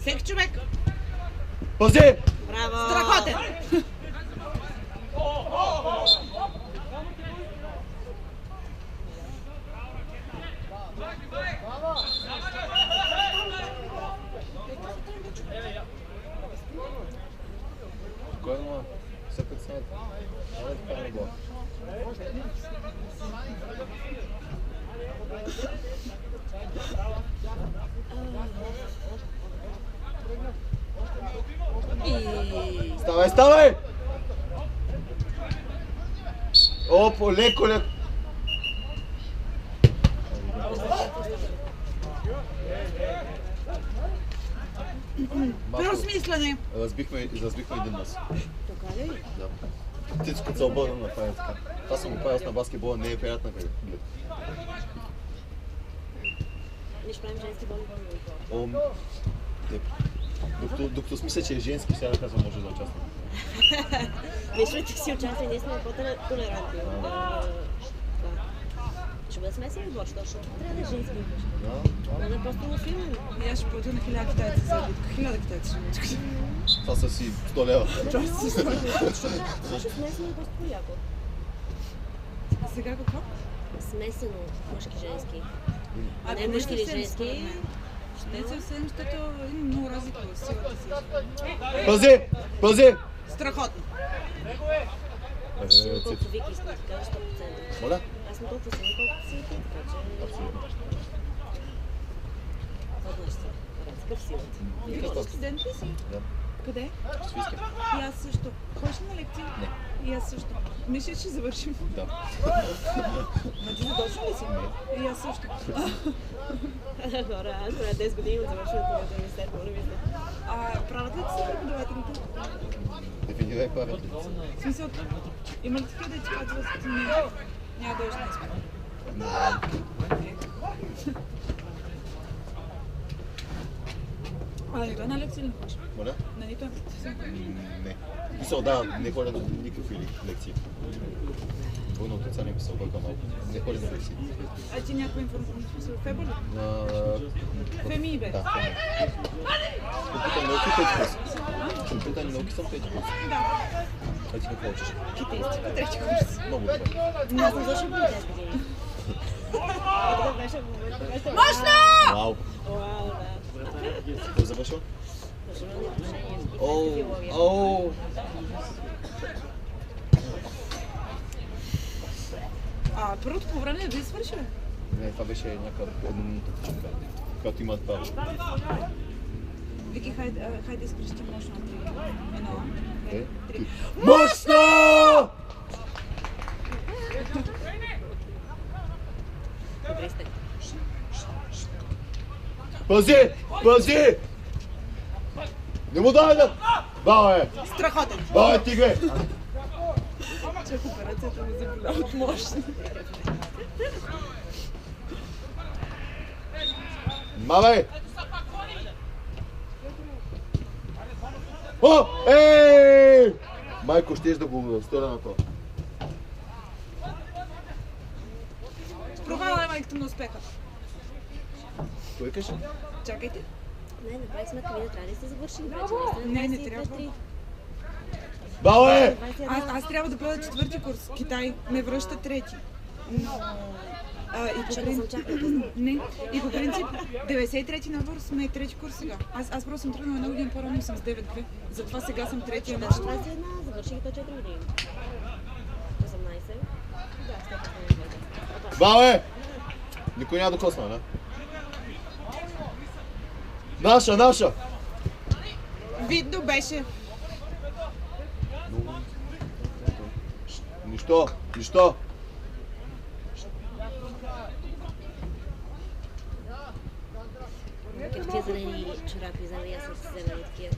Всеки човек. Пази! Браво! Страхотен. Кой е това? Все път са това не го. Ставай, ставай! Опо, леко, леко. Преосмислене. Разбихме един нас. Така ли? Да. Тицко се обърна направи така. Това съм го правил с на баскетбола, не е приятна глед. Не ще правим женски волейбол. Докато смисля, че е женски, сега да казвам, може да участвам. Виж, ти си участвай, ние сме по-толерантни. Ще бъде смесен отбор, защото трябва да е женски отбор. Да е просто филм. И аз ще платя на 1000 китайци за битка. 1000 китайци ще мечка. Това са си 100 лева. Също смесено е просто по-яко. А сега какво? Смесено мъжки-женски. А, Не мъжки или женски. Не съвсем, защото има много разлика в силата си. Пази! Пази! Страхотно. Силно колкото Вики искам да ти кажа 100%. Моля? Аз съм толкова силна, колкото си и ти, така че... Абсолютно. Това значи си. Такъв силата. Вие студент ли си? Да. Къде? Софийски? И аз също. Ходиш ли на лекции? Не. И аз също. Мисля, че ще завършим. Да. Ма ти задочно ли си? И аз също. Хора, аз правя 10 години от завършването на университет, не мисля. Правят ли си преподавателите? Дефинирай правят ли? В смисъл, има ли такива да ти казват, че няма да още не спа? Нито една лекция ли не ходиш? Моля? На нито една лекция? Не. Мисъл, да, не ходя на никакви лекции. Двойно отрицание ми се обърка малко. Не ходя на лекции. А ти някаква информация в Фебо ли? Феми бе? Да, Феми. Компютърни науки 5 курс. Компютърни науки съм 5 курс. Да. А ти какво учиш? Китайстика, трети курс. Много добре. Аз съм завършил преди 10 години. Това беше в момента. Мощно! Вау! Вау, да. Какво завършил? Международни отношения и Оу, филология. оу! Първото по време не би свършил? Не, това беше някакъв едноминутна почивка, която имат право. Вики, хайде изкрещи мощно на 3. Едно, Е? три. Мощно! Добре сте. Пази! Пази! Не му дай да! Бае! Страхотен! Бае, тигре! Чак операцията ми заболя от мощно. Мавай! О! Ей! Майко, щеш да го столя на това. Провала е майката на успеха. Кой каже? Чакайте. Не, направих сметка, вие трябва ли сте завършили вече? Не трябва. Бае! Аз трябва да бъда четвърти курс. Китай ме връща трети. Но... И по принцип... Не. И по принцип, 93-ти набор сме трети курс сега. Аз просто съм тръгнала една година по-рано и съм с 9-2. Затова сега съм третия Значи начин. 21, завърших то 4 години. 18. Да, след като Бае! Никой няма да косна, не? Наша, наша! Видно беше. Нищо, нищо! Тия зелени чорапи, зелени, аз съм си зелени такива.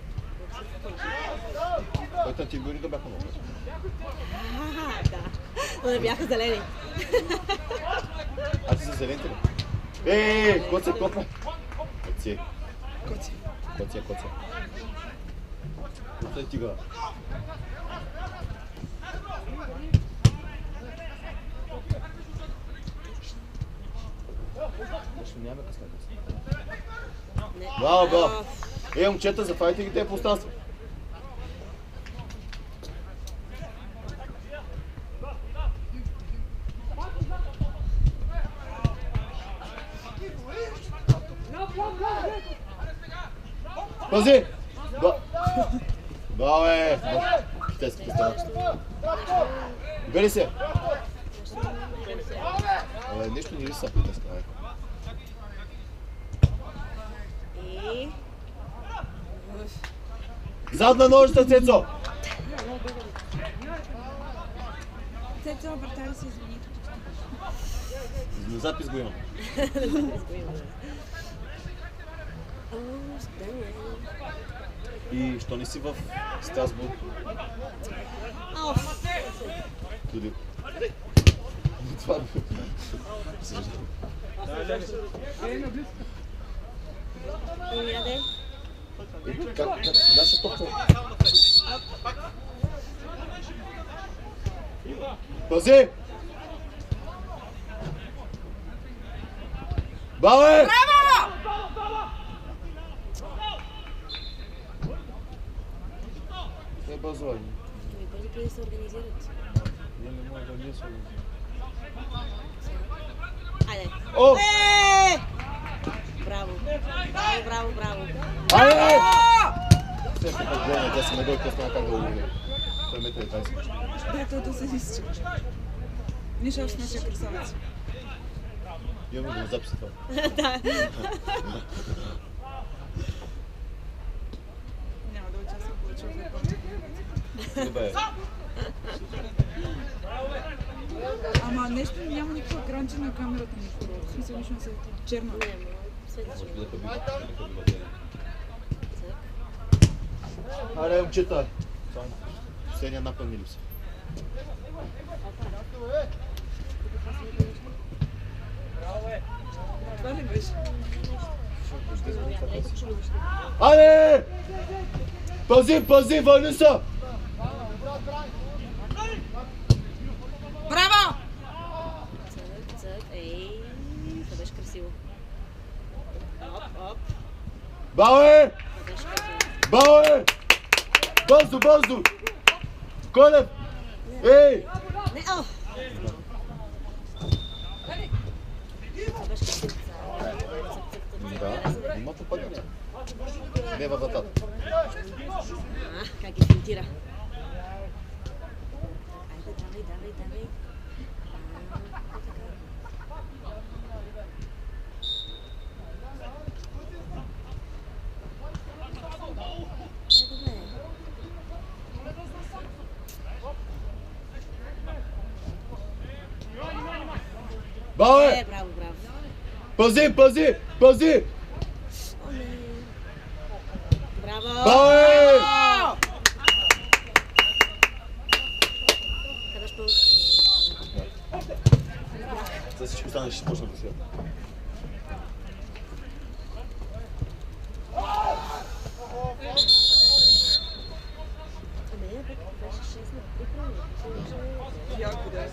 Той ти гори да бяха много. Да, но не бяха зелени. А ти са зелените ли? Ей, коце, копа! Коце. Коци. Коце, коце. Коце тигра. Нещо няма късмет. Не. Браво, браво! Момчета, зафайте ги те пространства. Пази! Да, бе! Китайските стана. Бери се! Нещо не ли са китайска, бе? И... Задна ножица, Цецо! Цецо, вратаря се извини. На запис го имам. И що не си в Страсбург? Туди. Това как наша топка? Пази! Бабе! Не базовани. Бързо преди да се организират. Не може да не се организират. Айде. О! Браво. Браво. Айде! Все ще подгледаме, тя се не бъде късно как да улови. Той метър 20. Да, той да се изчи. Нищо с нашия красавец. Имаме да го записи това. Да. Няма да участвам повече в въпроса. Добре. Ама нещо няма никаква гранче на камерата ми. В смисъл нищо не се черно. Не, но светличко. Може би да побига. Аре, момчета! Последния напън ми липса. Това ли беше? Айде! Пази, върни се! Браво! Цък. Ей, това беше красиво. Оп. Бауе! Това беше красиво. Бауе! Бързо! Колев! Ей! Не, о! Това беше красиво. Да, има попадение. Не във вратата. Как ги финтира. Айде, давай. Бауе! Браво. Пази! О, не. Браво! Бауе! Къдеш по... За всички останали ще почна да си. Беше 6 на 3 Яко да е.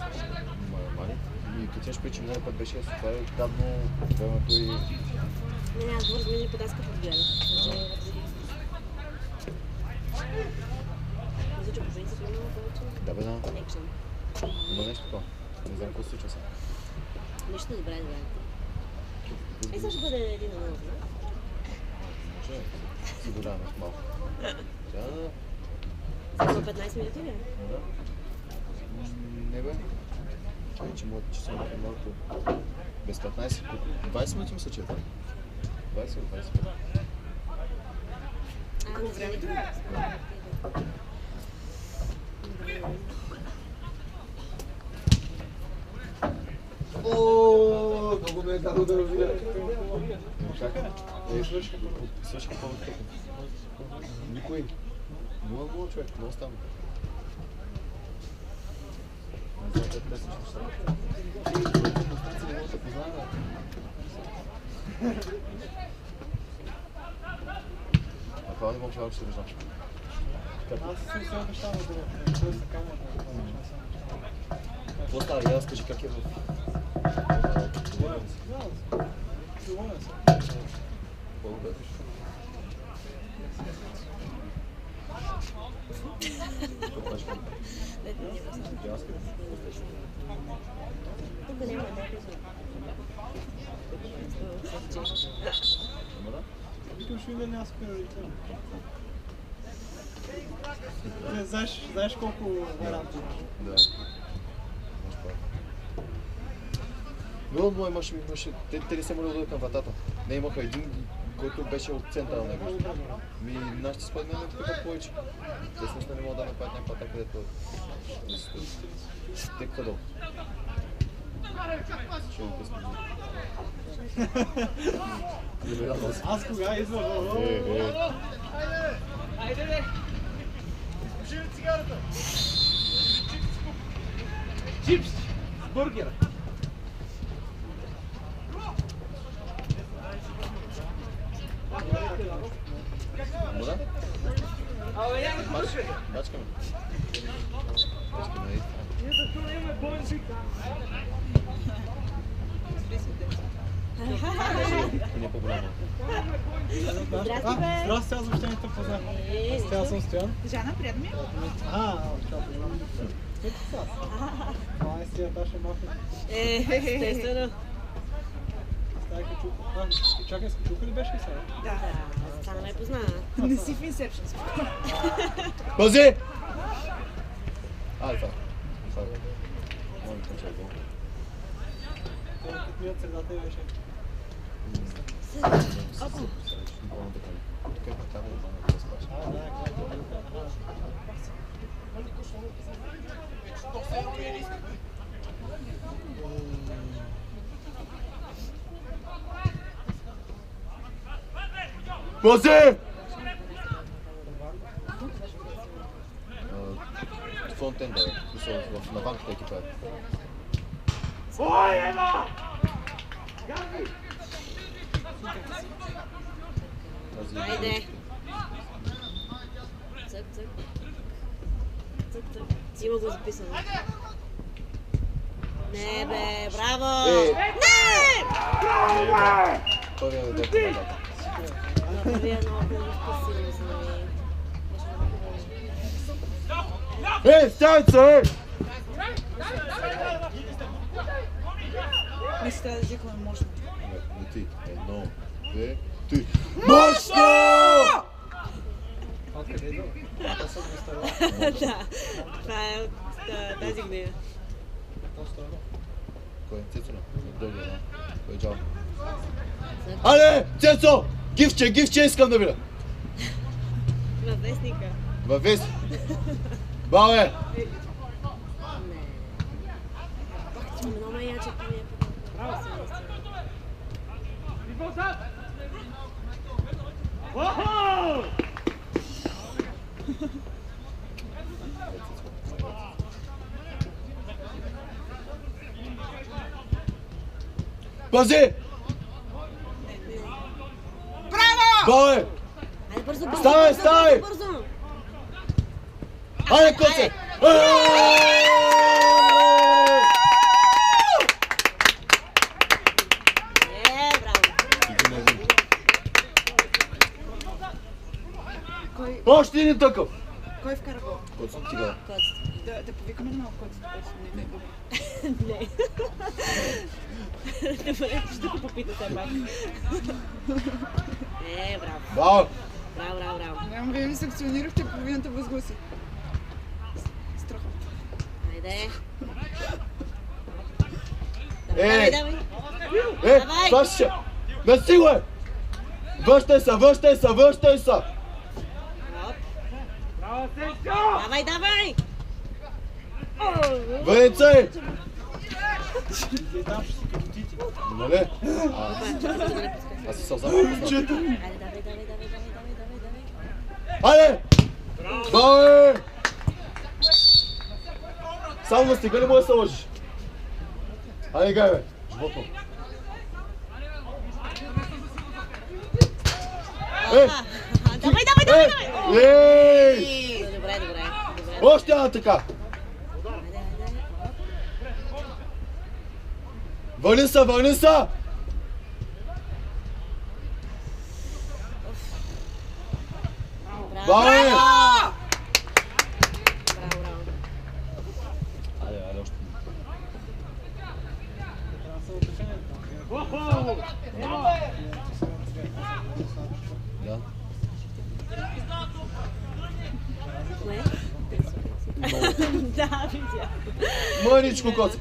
Мани. И като тя че много път беше, това е давно времето и... Не, аз говоря за мен подаска в гледа. Мисля, че по принцип има повече Да, бе, да. екшен. Има нещо такова. Не знам какво се случва сега. Нищо добре. Сега ще бъде 1 на 0, не? Може, си голям малко. Тя да... За 15 минути ли? Да. Не бе. Чай, че му че съм малко... Без 15... 20 минути мисля, че е това. 20 или 25. Не времето. Ооо, много ме е дало да видя. Как? Свърши какво е тук. Никой. Много човек, много става. Не знам как те са неща. Не мога да познава. А това не мога да ще държа. Аз си се обещавам да се камера. Какво става? Я разкажи как е в... Доволен съм. Благодаря. Дайте ми го само. Тук няма да е. Викам, ще има някакъв ритъм. Знаеш колко варианти имаш? Да. Но имаше, те не се могли да дойдат към вратата. Не имаха един, който беше от центъра на играта. Нашите според мен не питат повече. Те смисъл не могат да направят някаква атака, където не стои. Те къдо. Ще го пусна. Аз кога идвам? Чипс! Бургер! Моля? Бачка ме. Бачка ме, не е по-голяма. Здрасти, бе! Здрасти, аз въобще не те познах. Аз съм Стоян. Жана, приятно ми е. Това познавам. Ето са. Това е си Аташа Мафия. Естествено. Стая качука. Чакай, с качука ли беше сега? Да. Това не ме познава. Не си в Inception. Пази! Това. Моля, кончай го. Това като ми от средата и беше. Пази! Фронтен да е, на банката екипа е. Ой, Ева! Айде! Цък, цък. Цък, цък. Има го записано. Не, бе, браво! Не! Първият е дека назад. Първият много по-силно за мен. Стойце! Мисля да взехме мощно. Не ти. Едно, две, три. Мощно! Откъде идва? Това са места. Да, това е от тази година. Кой? Цецо на? Дълго една. Кой е джал? Але! Цецо! Гифче искам да видя! Във вестника. Във вест! Бабе! Не. Пак ти много ме яче, това ми е право си наистина. Пази! Бабе! Айде бързо, бързо, Ставай, бързо, ставай! бързо, бързо! Айде, коце! Браво! Още един такъв! Кой вкара гол? Кой съм тигъл? Да повикаме ли малко Коци? Не. Не. Добре, ще го попита все пак. Браво. Браво! Браво. Няма вие ми санкционирахте половината възгласи. Страхотно. Айде. Е! Давай. Давай! Това ще... Наси го е! Връщай се! Давай! Върницай! Там ще си като тити. Нали? Аз си сълзам малко познат. Айде, давай. Айде! Браво! Само на стига ли може да се лъжиш? Айде, гай, бе! Животно! Давай! Ей! Добре. Още една така! Върни се! Браво! Браво, браво. Айде, още. Трябва да се отечение. Да. Кое? Много. Да, видя. Мъничко коце.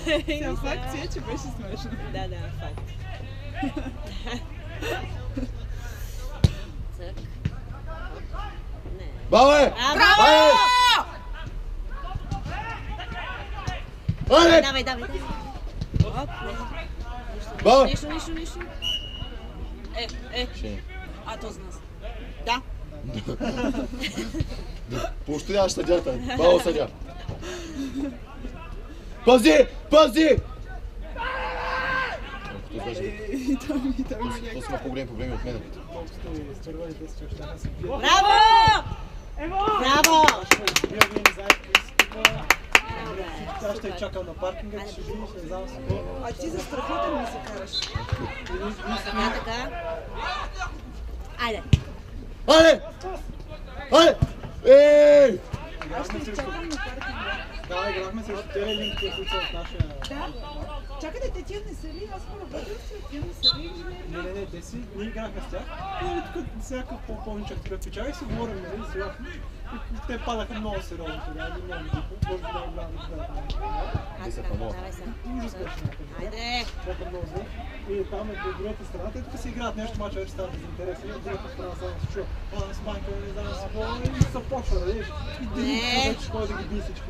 Сега факт си е, че беше смешно. Да, факт. Цък. Не. Бабе! Браво! Айде! Давай. Оп, Бабе! нищо. Ще. А то за нас. Да. Поощряваш съдята. Браво, съдя. Пази! И там То сме по-големи проблеми от мен. Колкото и червените си, че ще се бие. Браво! Вие не знаете какви си тук. Тя ще я чакам на паркинга, ще видиш, не знам си какво. А ти застрахотен ми се караш. Така. Айде. Ей! Аз ще изчакам на паркинга. Да, играхме срещу телелинките, които са от нашия... Да. Чакайте, тия не са ли? Аз поработил си, тия не са ли инженери? Не, те си, ние играхме с тях. И тук всякакъв по-повничък такъв печага и си говорим, нали, сега. И те падаха много сериозно тогава, много дипо. Може да играем Те са по-много. Давай сега. Ужас беше някъде. Айде. Бяха много зле. И там от другата страна, те тук си играят нещо, мача вече става безинтересен. И от другата страна само се чува. С майка, не знам си какво. И се почва, нали? И Димитър вече ходи да ги би всички.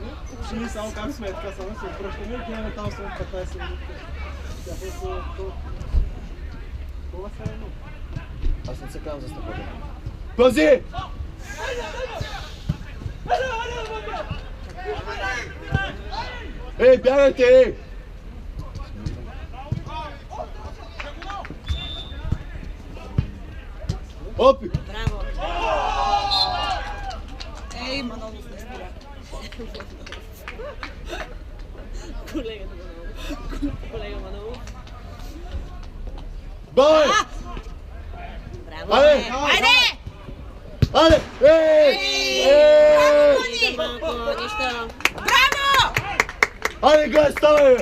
И ние само как сме така, само се обръщаме и гледаме там само 15 минути. Тях е това са едно. Аз не се казвам за стъпата. Пази! Ей, бягайте! Опи! Браво. Ей, Манолов не спира. Колега Манолов. Бай! Браво. Айде! Айде! Ей! Малко, нищо. Браво! Айде, гай, ставай!